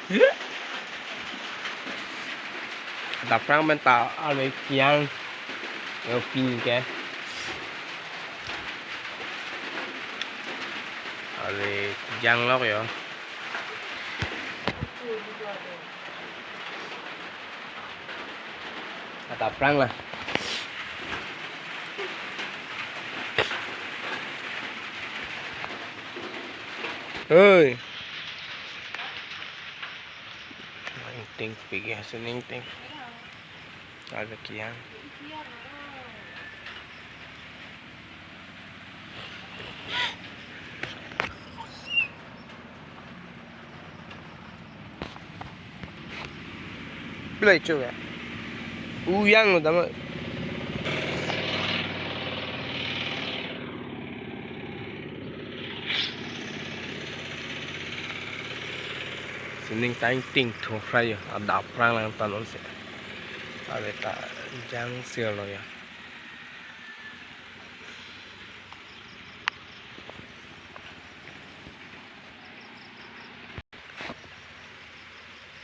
Adap perang bên tạo arve Jang ở pin kìa arve Jang lóc rồi Adap perang lah ơi ting pergi hasilnya ting ada kian Bila coba uyang utama Sening tayang ting thong fry Adap perang lang tanon se ada ta Jang sel lo ya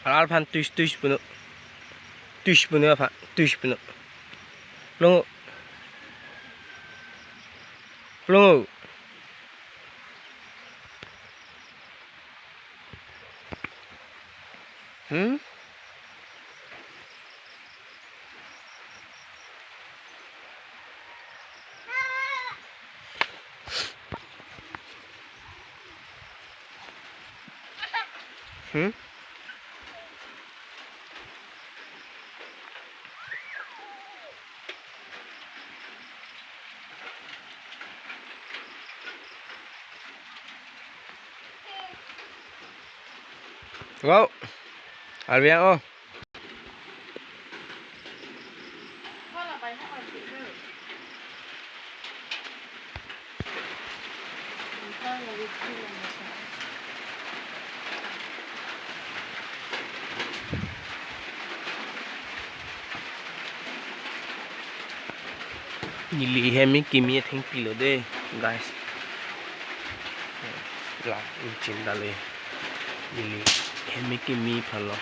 Alpan tush bunu apa tush bunu lo hmm hmm wow arve oh Nili hemi kimi thing pilo de guys la inchin dale nili hemi kimi phalo